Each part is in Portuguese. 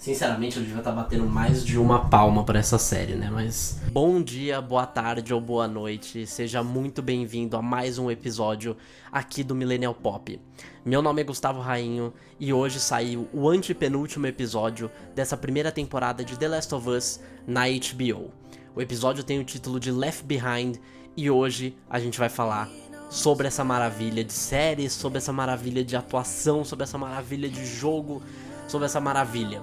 Sinceramente, eu devia estar batendo mais de uma palma para essa série, né? Mas bom dia, boa tarde ou boa noite. Seja muito bem-vindo a mais um episódio aqui do Millennial Pop. Meu nome é Gustavo Rainho e hoje saiu o antepenúltimo episódio dessa primeira temporada de The Last of Us na HBO. O episódio tem o título de Left Behind e hoje a gente vai falar sobre essa maravilha de série, sobre essa maravilha de atuação, sobre essa maravilha de jogo, sobre essa maravilha.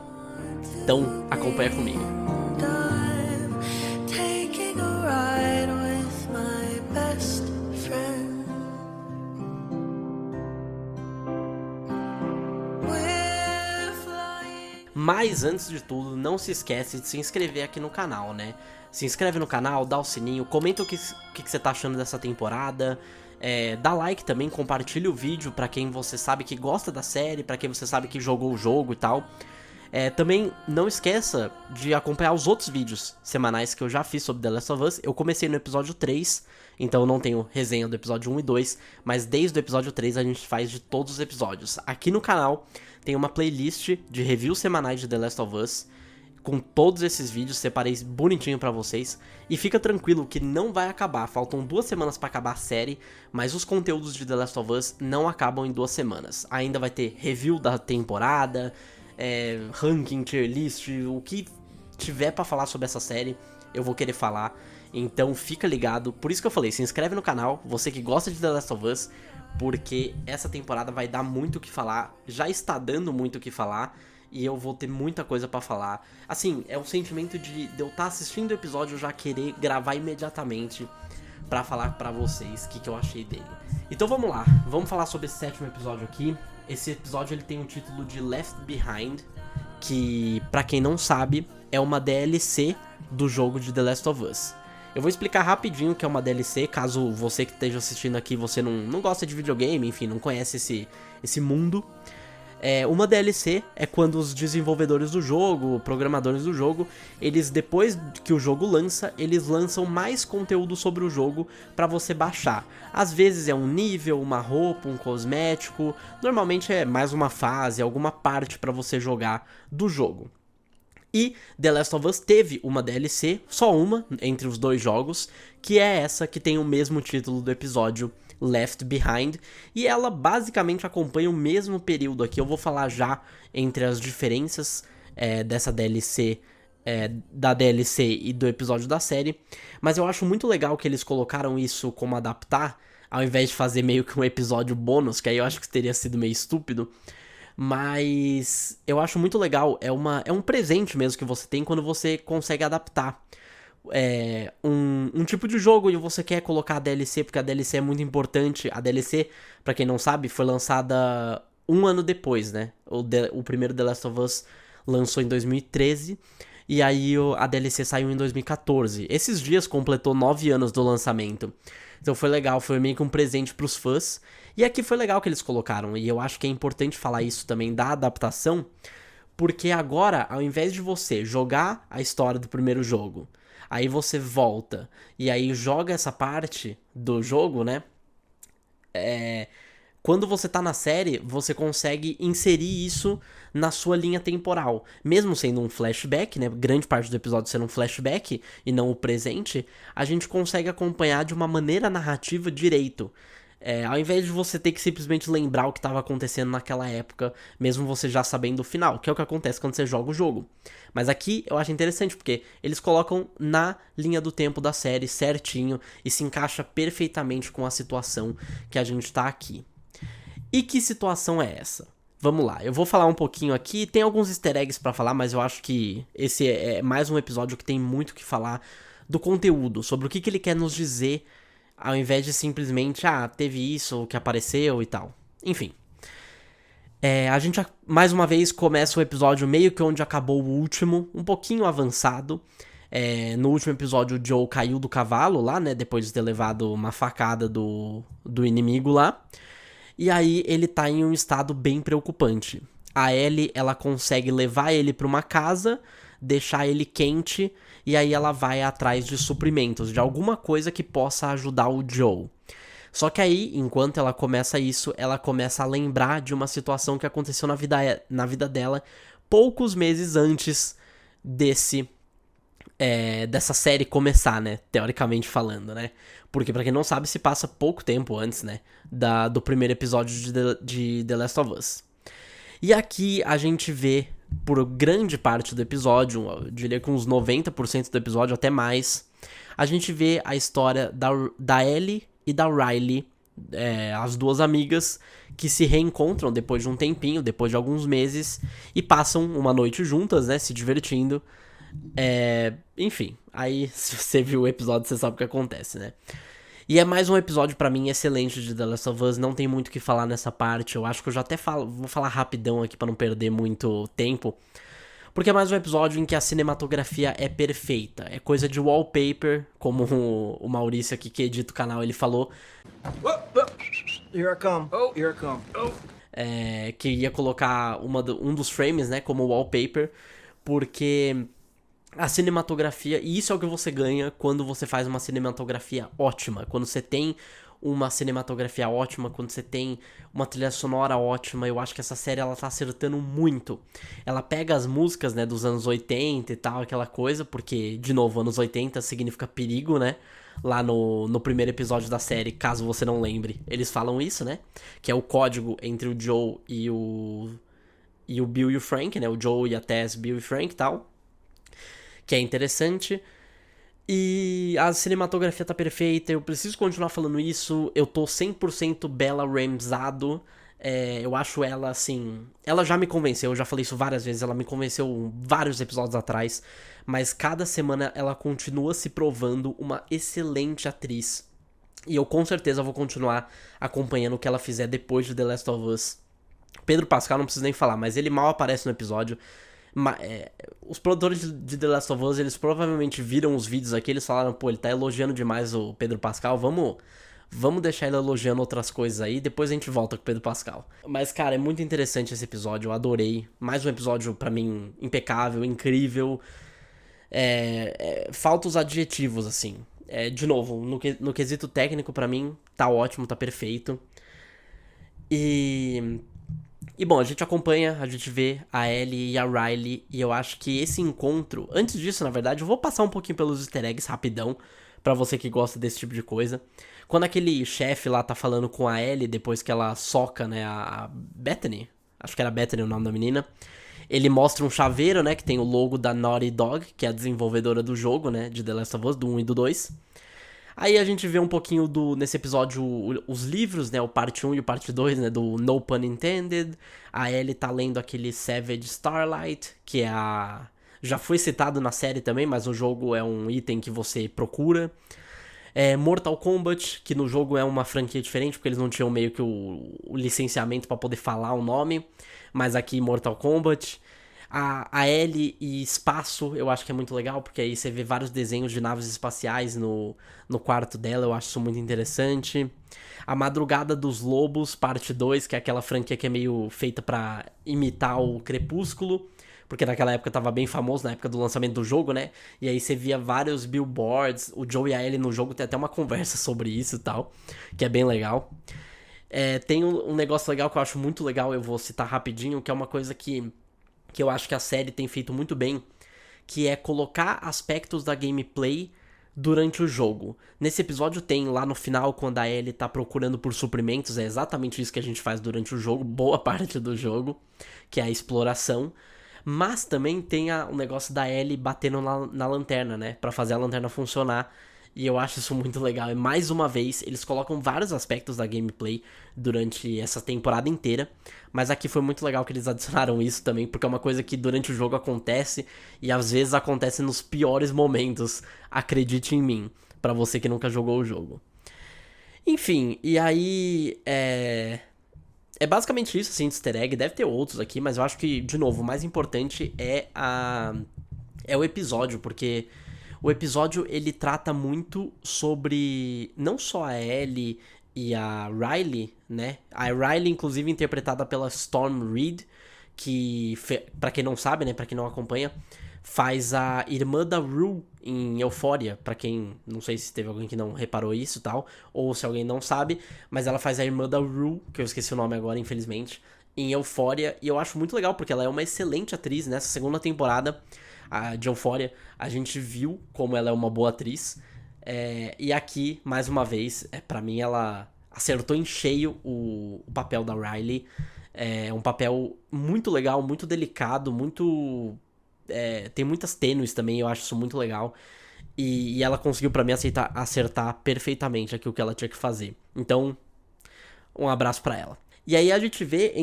Então, acompanha comigo. Mas antes de tudo, não se esquece de se inscrever aqui no canal, né? Se inscreve no canal, dá o sininho, comenta o que você tá achando dessa temporada. Dá like também, compartilha o vídeo pra quem você sabe que gosta da série, pra quem você sabe que jogou o jogo e tal. Também não esqueça de acompanhar os outros vídeos semanais que eu já fiz sobre The Last of Us. Eu comecei no episódio 3, então eu não tenho resenha do episódio 1 e 2, mas desde o episódio 3 a gente faz de todos os episódios. Aqui no canal tem uma playlist de reviews semanais de The Last of Us, com todos esses vídeos, separei bonitinho pra vocês. E fica tranquilo que não vai acabar, faltam 2 semanas pra acabar a série, mas os conteúdos de The Last of Us não acabam em 2 semanas. Ainda vai ter review da temporada, ranking, tier list, o que tiver pra falar sobre essa série, eu vou querer falar. Então fica ligado, por isso que eu falei, se inscreve no canal, você que gosta de The Last of Us, porque essa temporada vai dar muito o que falar, já está dando muito o que falar, e eu vou ter muita coisa pra falar. Assim, é um sentimento de eu estar assistindo o episódio e já querer gravar imediatamente pra falar pra vocês o que eu achei dele. Então vamos lá, vamos falar sobre esse 7º episódio aqui. Esse episódio ele tem o título de Left Behind, que pra quem não sabe é uma DLC do jogo de The Last of Us. Eu vou explicar rapidinho o que é uma DLC, caso você que esteja assistindo aqui, você não gosta de videogame, enfim, não conhece esse mundo. Uma DLC é quando os desenvolvedores do jogo, programadores do jogo, eles depois que o jogo lança, eles lançam mais conteúdo sobre o jogo pra você baixar. Às vezes é um nível, uma roupa, um cosmético, normalmente é mais uma fase, alguma parte pra você jogar do jogo. E The Last of Us teve uma DLC, só uma, entre os 2 jogos, que é essa que tem o mesmo título do episódio, Left Behind, e ela basicamente acompanha o mesmo período aqui. Eu vou falar já entre as diferenças dessa DLC, da DLC e do episódio da série, mas eu acho muito legal que eles colocaram isso como adaptar, ao invés de fazer meio que um episódio bônus, que aí eu acho que teria sido meio estúpido. Mas eu acho muito legal, é um presente mesmo que você tem quando você consegue adaptar um tipo de jogo e você quer colocar a DLC, porque a DLC é muito importante. A DLC, pra quem não sabe, foi lançada 1 ano depois, né? O primeiro The Last of Us lançou em 2013 e aí a DLC saiu em 2014. Esses dias completou 9 anos do lançamento. Então foi legal, foi meio que um presente pros fãs. E aqui foi legal que eles colocaram, e eu acho que é importante falar isso também da adaptação, porque agora, ao invés de você jogar a história do primeiro jogo, aí você volta e aí joga essa parte do jogo, né? Quando você tá na série, você consegue inserir isso na sua linha temporal. Mesmo sendo um flashback, né? Grande parte do episódio sendo um flashback e não o presente, a gente consegue acompanhar de uma maneira narrativa direito. Ao invés de você ter que simplesmente lembrar o que estava acontecendo naquela época, mesmo você já sabendo o final, que é o que acontece quando você joga o jogo. Mas aqui eu acho interessante, porque eles colocam na linha do tempo da série certinho e se encaixa perfeitamente com a situação que a gente tá aqui. E que situação é essa? Vamos lá, eu vou falar um pouquinho aqui, tem alguns easter eggs pra falar, mas eu acho que esse é mais um episódio que tem muito o que falar do conteúdo, sobre o que ele quer nos dizer, ao invés de simplesmente, teve isso que apareceu e tal. Enfim. A gente, mais uma vez, começa o episódio meio que onde acabou o último, um pouquinho avançado. No último episódio, o Joel caiu do cavalo lá, né? Depois de ter levado uma facada do inimigo lá. E aí, ele tá em um estado bem preocupante. A Ellie, ela consegue levar ele pra uma casa, deixar ele quente, e aí ela vai atrás de suprimentos, de alguma coisa que possa ajudar o Joel. Só que aí, enquanto ela começa isso, ela começa a lembrar de uma situação que aconteceu na vida dela poucos meses antes dessa série começar, né? Teoricamente falando, né? Porque, pra quem não sabe, se passa pouco tempo antes, né? Do primeiro episódio de The Last of Us. E aqui a gente vê, por grande parte do episódio, eu diria que uns 90% do episódio, até mais, a gente vê a história da Ellie e da Riley, as duas amigas que se reencontram depois de um tempinho, depois de alguns meses, e passam uma noite juntas, né, se divertindo. Enfim, aí se você viu o episódio, você sabe o que acontece, né? E é mais um episódio pra mim excelente de The Last of Us, não tem muito o que falar nessa parte, eu acho que eu já até vou falar rapidão aqui pra não perder muito tempo. Porque é mais um episódio em que a cinematografia é perfeita, é coisa de wallpaper, como o Maurício aqui que edita o canal, ele falou. Here I come. Oh, here I come. Oh. Que ia colocar um dos frames, né, como wallpaper, porque a cinematografia, e isso é o que você ganha quando você faz uma cinematografia ótima, quando você tem uma cinematografia ótima, quando você tem uma trilha sonora ótima. Eu acho que essa série ela tá acertando muito. Ela pega as músicas, né, dos anos 80 e tal, aquela coisa, porque, de novo, anos 80 significa perigo, né? Lá no primeiro episódio da série, caso você não lembre, eles falam isso, né? Que é o código entre o Joe e o Bill e o Frank, né? O Joe e a Tess, Bill e Frank e tal. Que é interessante. E a cinematografia tá perfeita, eu preciso continuar falando isso, eu tô 100% Bella Ramsado. Eu acho ela, assim... Ela já me convenceu, eu já falei isso várias vezes, ela me convenceu vários episódios atrás, mas cada semana ela continua se provando uma excelente atriz. E eu com certeza vou continuar acompanhando o que ela fizer depois de The Last of Us. Pedro Pascal não preciso nem falar, mas ele mal aparece no episódio. Os produtores de The Last of Us, eles provavelmente viram os vídeos aqui, eles falaram, pô, ele tá elogiando demais o Pedro Pascal, vamos deixar ele elogiando outras coisas aí, depois a gente volta com o Pedro Pascal. Mas, cara, é muito interessante esse episódio, eu adorei. Mais um episódio, pra mim, impecável, incrível. Falta os adjetivos, assim. De novo, no quesito técnico, pra mim, tá ótimo, tá perfeito. E bom, a gente acompanha, a gente vê a Ellie e a Riley, e eu acho que esse encontro... Antes disso, na verdade, eu vou passar um pouquinho pelos easter eggs rapidão, pra você que gosta desse tipo de coisa. Quando aquele chefe lá tá falando com a Ellie, depois que ela soca, né, a Bethany, acho que era Bethany o nome da menina, ele mostra um chaveiro, né, que tem o logo da Naughty Dog, que é a desenvolvedora do jogo, né, de The Last of Us, do 1 e do 2. Aí a gente vê um pouquinho nesse episódio os livros, né, o parte 1 e o parte 2, né, do No Pun Intended. A Ellie tá lendo aquele Savage Starlight, que já foi citado na série também, mas no jogo é um item que você procura. Mortal Kombat, que no jogo é uma franquia diferente, porque eles não tinham meio que o licenciamento pra poder falar o nome, mas aqui Mortal Kombat. A Ellie e espaço, eu acho que é muito legal, porque aí você vê vários desenhos de naves espaciais no quarto dela, eu acho isso muito interessante. A Madrugada dos Lobos, parte 2, que é aquela franquia que é meio feita pra imitar o Crepúsculo, porque naquela época tava bem famoso, na época do lançamento do jogo, né? E aí você via vários billboards, o Joe e a Ellie no jogo tem até uma conversa sobre isso e tal, que é bem legal. Tem um negócio legal que eu acho muito legal, eu vou citar rapidinho, que é uma coisa que eu acho que a série tem feito muito bem, que é colocar aspectos da gameplay durante o jogo. Nesse episódio tem lá no final, quando a Ellie tá procurando por suprimentos, é exatamente isso que a gente faz durante o jogo, boa parte do jogo, que é a exploração. Mas também tem o negócio da Ellie batendo na lanterna, né, pra fazer a lanterna funcionar. E eu acho isso muito legal. E mais uma vez, eles colocam vários aspectos da gameplay durante essa temporada inteira. Mas aqui foi muito legal que eles adicionaram isso também, porque é uma coisa que durante o jogo acontece e às vezes acontece nos piores momentos. Acredite em mim, pra você que nunca jogou o jogo. Enfim, e aí é basicamente isso, assim, de easter egg. Deve ter outros aqui, mas eu acho que, de novo, o mais importante é o episódio, porque o episódio, ele trata muito sobre não só a Ellie e a Riley, né? A Riley, inclusive, interpretada pela Storm Reed, que, pra quem não sabe, né? Pra quem não acompanha, faz a irmã da Rue em Euphoria. Pra quem, não sei se teve alguém que não reparou isso e tal, ou se alguém não sabe, mas ela faz a irmã da Rue, que eu esqueci o nome agora, infelizmente, em Euphoria, e eu acho muito legal, porque ela é uma excelente atriz. Nessa segunda temporada de Euphoria, a gente viu como ela é uma boa atriz. E aqui, mais uma vez, pra mim ela acertou em cheio o papel da Riley. É um papel muito legal, muito delicado, muito... tem muitas tênues também, eu acho isso muito legal. E ela conseguiu pra mim acertar perfeitamente aquilo que ela tinha que fazer. Então, um abraço pra ela. E aí a gente vê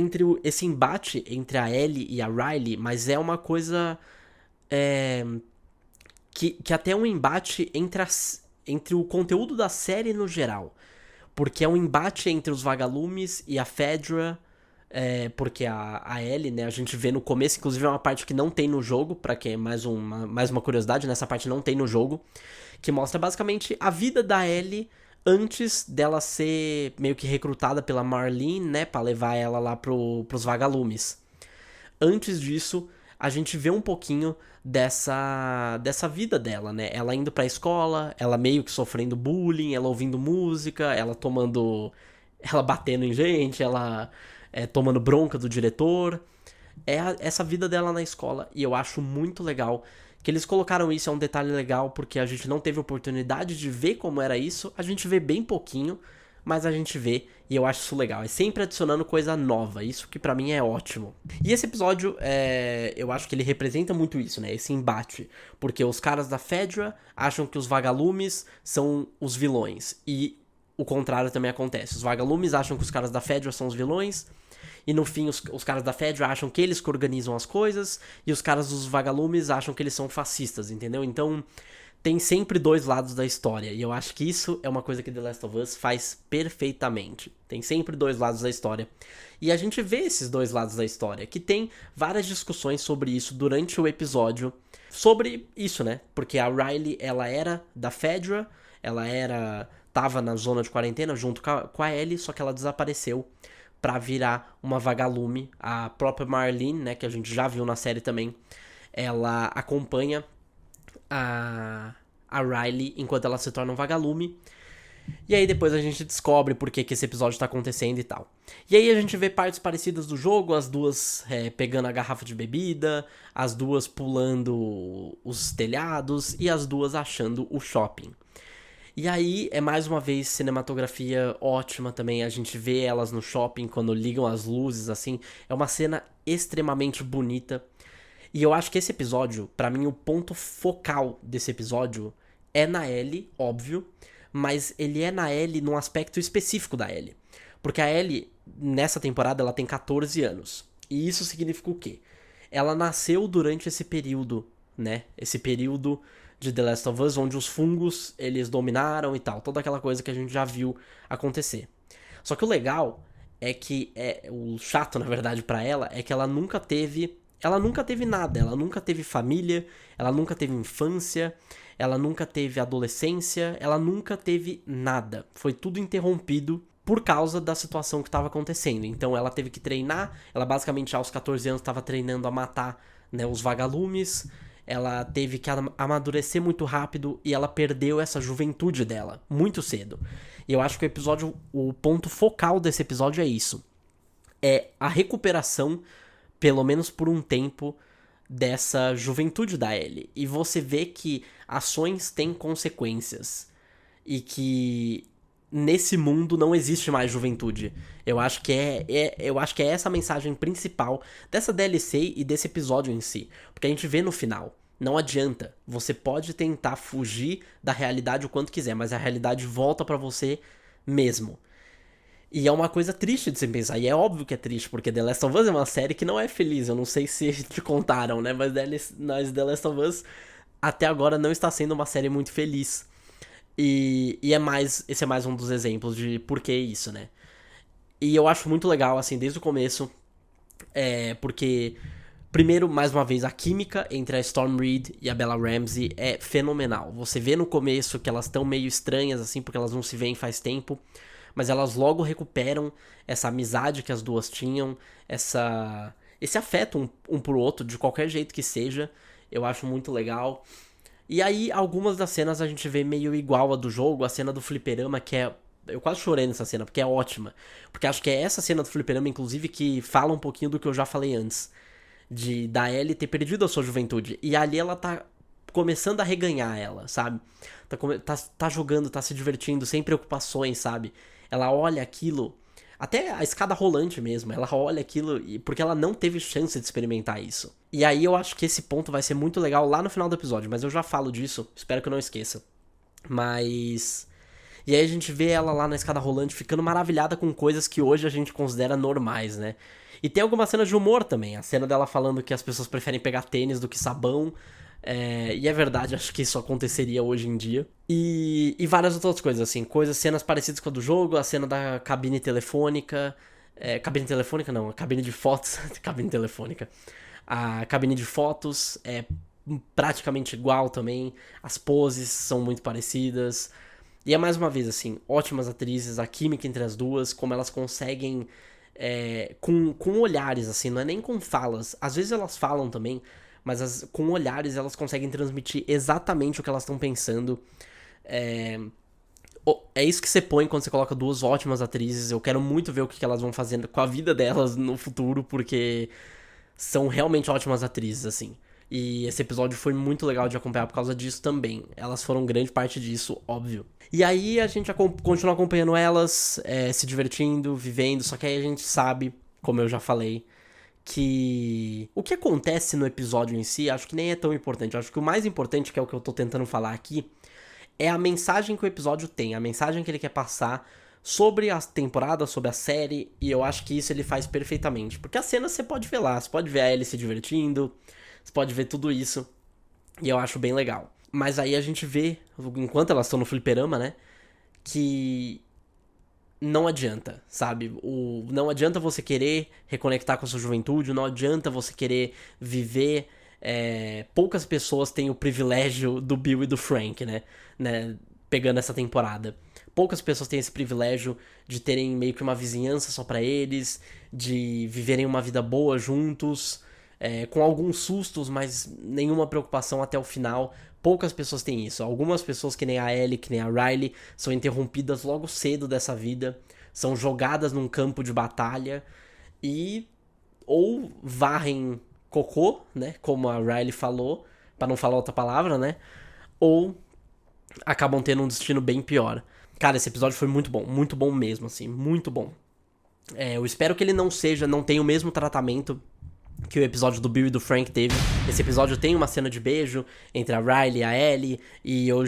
esse embate entre a Ellie e a Riley, mas é uma coisa que até é um embate entre o conteúdo da série no geral. Porque é um embate entre os vagalumes e a Fedra. Porque a Ellie, né, a gente vê no começo, inclusive é uma parte que não tem no jogo, pra quem é mais uma curiosidade, nessa parte não tem no jogo, que mostra basicamente a vida da Ellie antes dela ser meio que recrutada pela Marlene, né, pra levar ela lá pros vagalumes. Antes disso, a gente vê um pouquinho dessa vida dela, né, ela indo pra escola, ela meio que sofrendo bullying, ela ouvindo música, ela batendo em gente, ela tomando bronca do diretor. Essa vida dela na escola. E eu acho muito legal que eles colocaram isso. É um detalhe legal, porque a gente não teve oportunidade de ver como era isso. A gente vê bem pouquinho, mas a gente vê, e eu acho isso legal. É sempre adicionando coisa nova, isso que pra mim é ótimo. E esse episódio, eu acho que ele representa muito isso, né? Esse embate. Porque os caras da Fedra acham que os vagalumes são os vilões. E o contrário também acontece. Os vagalumes acham que os caras da Fedra são os vilões. E no fim, os caras da Fedra acham que eles que organizam as coisas. E os caras dos vagalumes acham que eles são fascistas, entendeu? Então, tem sempre dois lados da história. E eu acho que isso é uma coisa que The Last of Us faz perfeitamente. Tem sempre dois lados da história. E a gente vê esses dois lados da história. Que tem várias discussões sobre isso durante o episódio. Sobre isso, né? Porque a Riley, ela era da Fedra. Ela tava na zona de quarentena junto com a Ellie. Só que ela desapareceu pra virar uma vagalume. A própria Marlene, né, que a gente já viu na série também, ela acompanha a Riley enquanto ela se torna um vagalume. E aí depois a gente descobre por que esse episódio tá acontecendo e tal. E aí a gente vê partes parecidas do jogo, as duas pegando a garrafa de bebida, as duas pulando os telhados e as duas achando o shopping. E aí é mais uma vez cinematografia ótima também, a gente vê elas no shopping quando ligam as luzes, assim, é uma cena extremamente bonita. E eu acho que esse episódio, pra mim o ponto focal desse episódio é na Ellie, óbvio, mas ele é na Ellie num aspecto específico da Ellie. Porque a Ellie, nessa temporada, ela tem 14 anos. E isso significa o quê? Ela nasceu durante esse período, né? Esse período de The Last of Us, onde os fungos, eles dominaram e tal. Toda aquela coisa que a gente já viu acontecer. Só que o legal é que, o chato, na verdade, pra ela, é que ela nunca teve nada. Ela nunca teve família, ela nunca teve infância, ela nunca teve adolescência, ela nunca teve nada. Foi tudo interrompido por causa da situação que estava acontecendo. Então ela teve que treinar, ela basicamente aos 14 anos estava treinando a matar, né, os vagalumes. Ela teve que amadurecer muito rápido e ela perdeu essa juventude dela muito cedo. E eu acho que o ponto focal desse episódio é isso. É a recuperação, pelo menos por um tempo, dessa juventude da Ellie. E você vê que ações têm consequências. E que nesse mundo não existe mais juventude. Eu acho que é essa a mensagem principal dessa DLC e desse episódio em si. Porque a gente vê no final, não adianta. Você pode tentar fugir da realidade o quanto quiser, mas a realidade volta pra você mesmo. E é uma coisa triste de se pensar, e é óbvio que é triste, porque The Last of Us é uma série que não é feliz, eu não sei se te contaram, né, mas The Last of Us até agora não está sendo uma série muito feliz. E esse é mais um dos exemplos de por que isso, né. E eu acho muito legal, assim, desde o começo, porque, primeiro, mais uma vez, a química entre a Storm Reed e a Bella Ramsey é fenomenal. Você vê no começo que elas estão meio estranhas, assim, porque elas não se veem faz tempo, mas elas logo recuperam essa amizade que as duas tinham, esse afeto um pro outro, de qualquer jeito que seja. Eu acho muito legal. E aí, algumas das cenas a gente vê meio igual a do jogo. A cena do fliperama, que é Eu quase chorei nessa cena, porque é ótima. Porque acho que é essa cena do fliperama, inclusive, que fala um pouquinho do que eu já falei antes. Da Ellie ter perdido a sua juventude. E ali ela tá começando a reganhar ela, sabe? Tá jogando, tá se divertindo, sem preocupações, sabe? Ela olha aquilo, até a escada rolante mesmo, ela olha aquilo porque ela não teve chance de experimentar isso. E aí eu acho que esse ponto vai ser muito legal lá no final do episódio, mas eu já falo disso, espero que eu não esqueça. Mas... E aí a gente vê ela lá na escada rolante ficando maravilhada com coisas que hoje a gente considera normais, né? E tem algumas cenas de humor também. A cena dela falando que as pessoas preferem pegar tênis do que sabão. E é verdade, acho que isso aconteceria hoje em dia. E várias outras coisas, assim. Cenas parecidas com a do jogo. A cena da cabine telefônica. Cabine telefônica não, a cabine de fotos. Cabine telefônica. A cabine de fotos é praticamente igual também. As poses são muito parecidas. E é mais uma vez, assim, ótimas atrizes, a química entre as duas, como elas conseguem, com olhares, assim, não é nem com falas. Às vezes elas falam também, mas com olhares elas conseguem transmitir exatamente o que elas estão pensando. É isso que você põe quando você coloca duas ótimas atrizes. Eu quero muito ver o que elas vão fazer com a vida delas no futuro, porque são realmente ótimas atrizes, assim. E esse episódio foi muito legal de acompanhar por causa disso também. Elas foram grande parte disso, óbvio. E aí a gente continua acompanhando elas, se divertindo, vivendo. Só que aí a gente sabe, como eu já falei, que o que acontece no episódio em si, acho que nem é tão importante. Acho que o mais importante, que é o que eu tô tentando falar aqui, é a mensagem que o episódio tem. A mensagem que ele quer passar sobre a temporada, sobre a série. E eu acho que isso ele faz perfeitamente. Porque a cena você pode ver lá. Você pode ver a Ellie se divertindo. Você pode ver tudo isso, e eu acho bem legal. Mas aí a gente vê, enquanto elas estão no fliperama, né, que não adianta, sabe? Não adianta você querer reconectar com a sua juventude, não adianta você querer viver... poucas pessoas têm o privilégio do Bill e do Frank, né, pegando essa temporada. Poucas pessoas têm esse privilégio de terem meio que uma vizinhança só pra eles, de viverem uma vida boa juntos... com alguns sustos, mas nenhuma preocupação até o final. Poucas pessoas têm isso. Algumas pessoas, que nem a Ellie, que nem a Riley, são interrompidas logo cedo dessa vida, são jogadas num campo de batalha e ou varrem cocô, né, como a Riley falou, pra não falar outra palavra, né, ou acabam tendo um destino bem pior. Cara, esse episódio foi muito bom mesmo, assim, muito bom. Eu espero que ele não tenha o mesmo tratamento que o episódio do Bill e do Frank teve. Esse episódio tem uma cena de beijo entre a Riley e a Ellie, e eu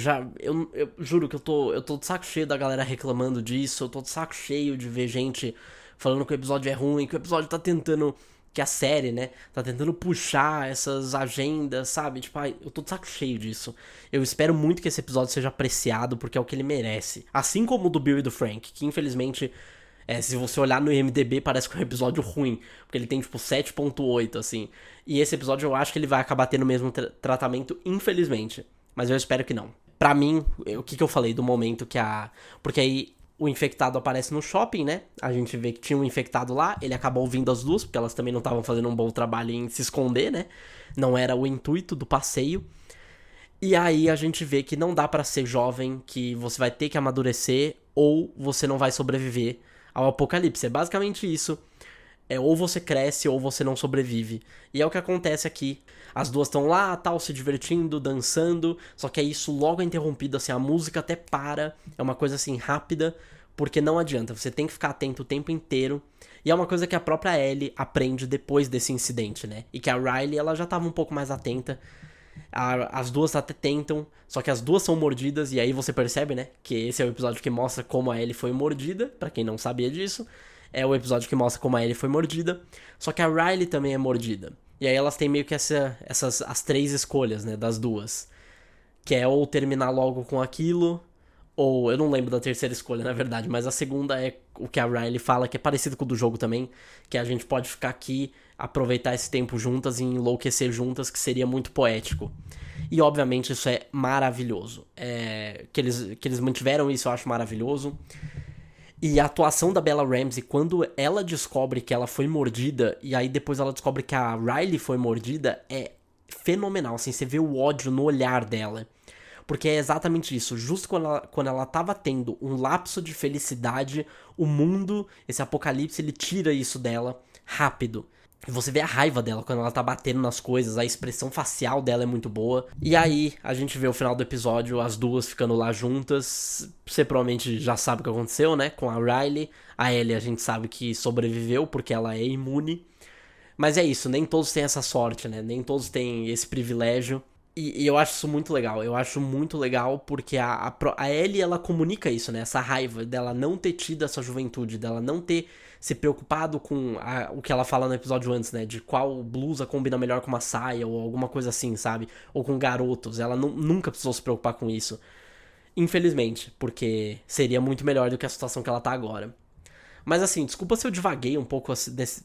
juro que eu tô de saco cheio da galera reclamando disso, eu tô de saco cheio de ver gente falando que o episódio é ruim, que o episódio tá tentando, que a série, né, tá tentando puxar essas agendas, sabe? Tipo, eu tô de saco cheio disso. Eu espero muito que esse episódio seja apreciado, porque é o que ele merece. Assim como o do Bill e do Frank, que infelizmente... se você olhar no IMDb, parece que é um episódio ruim, porque ele tem, tipo, 7.8, assim. E esse episódio eu acho que ele vai acabar tendo o mesmo tratamento, infelizmente. Mas eu espero que não. Pra mim, o que eu falei do momento que porque aí o infectado aparece no shopping, né? A gente vê que tinha um infectado lá, ele acabou ouvindo as duas, porque elas também não estavam fazendo um bom trabalho em se esconder, né? Não era o intuito do passeio. E aí a gente vê que não dá pra ser jovem, que você vai ter que amadurecer, ou você não vai sobreviver ao apocalipse. É basicamente isso. Ou você cresce ou você não sobrevive. E é o que acontece aqui. As duas estão lá, tal, se divertindo, dançando. Só que é isso logo é interrompido, assim, a música até para. É uma coisa assim rápida, porque não adianta. Você tem que ficar atento o tempo inteiro. E é uma coisa que a própria Ellie aprende depois desse incidente, né? E que a Riley, ela já tava um pouco mais atenta. As duas até tentam, só que as duas são mordidas, e aí você percebe, né, que esse é o episódio que mostra como a Ellie foi mordida, pra quem não sabia disso, é o episódio que mostra como a Ellie foi mordida, só que a Riley também é mordida, e aí elas têm meio que as três escolhas, né, das duas, que é ou terminar logo com aquilo, ou, eu não lembro da terceira escolha, na verdade, mas a segunda é o que a Riley fala, que é parecido com o do jogo também, que a gente pode ficar aqui, aproveitar esse tempo juntas e enlouquecer juntas, que seria muito poético. E, obviamente, isso é maravilhoso. Que eles mantiveram isso, eu acho maravilhoso. E a atuação da Bella Ramsey, quando ela descobre que ela foi mordida, e aí depois ela descobre que a Riley foi mordida, é fenomenal, assim, você vê o ódio no olhar dela. Porque é exatamente isso. Justo quando ela tava tendo um lapso de felicidade, o mundo, esse apocalipse, ele tira isso dela rápido. E você vê a raiva dela quando ela tá batendo nas coisas, a expressão facial dela é muito boa. E aí, a gente vê o final do episódio, as duas ficando lá juntas. Você provavelmente já sabe o que aconteceu, né? Com a Riley. A Ellie a gente sabe que sobreviveu porque ela é imune. Mas é isso, nem todos têm essa sorte, né? Nem todos têm esse privilégio. E eu acho isso muito legal. Eu acho muito legal porque a Ellie, ela comunica isso, né? Essa raiva dela não ter tido essa juventude, dela não ter se preocupado com o que ela fala no episódio antes, né? De qual blusa combina melhor com uma saia ou alguma coisa assim, sabe? Ou com garotos. Ela nunca precisou se preocupar com isso. Infelizmente, porque seria muito melhor do que a situação que ela tá agora. Mas assim, desculpa se eu divaguei um pouco,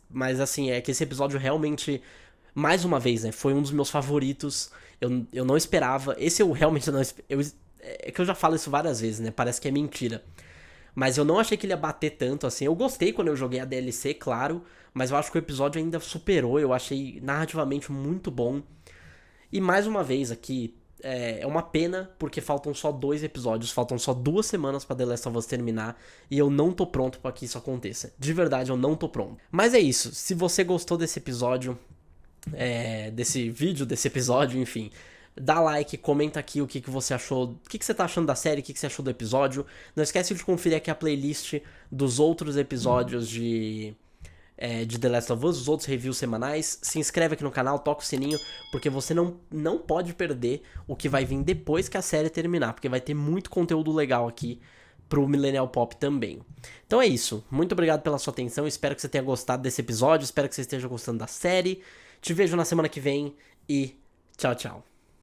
mas assim, é que esse episódio realmente, mais uma vez, né, foi um dos meus favoritos. Eu não esperava, esse eu realmente não esperava, é que eu já falo isso várias vezes, né, parece que é mentira. Mas eu não achei que ele ia bater tanto assim, eu gostei quando eu joguei a DLC, claro, mas eu acho que o episódio ainda superou, eu achei narrativamente muito bom. E mais uma vez aqui, é uma pena porque faltam só 2 episódios, faltam só 2 semanas pra The Last of Us terminar e eu não tô pronto pra que isso aconteça. De verdade, eu não tô pronto. Mas é isso, se você gostou desse episódio, desse vídeo, desse episódio, enfim, dá like, comenta aqui o que você achou, o que você tá achando da série, o que você achou do episódio. Não esquece de conferir aqui a playlist dos outros episódios de The Last of Us, os outros reviews semanais. Se inscreve aqui no canal, toca o sininho, porque você não pode perder o que vai vir depois que a série terminar, porque vai ter muito conteúdo legal aqui pro Millennial Pop também. Então é isso, muito obrigado pela sua atenção, espero que você tenha gostado desse episódio, espero que você esteja gostando da série. Te vejo na semana que vem e tchau, tchau.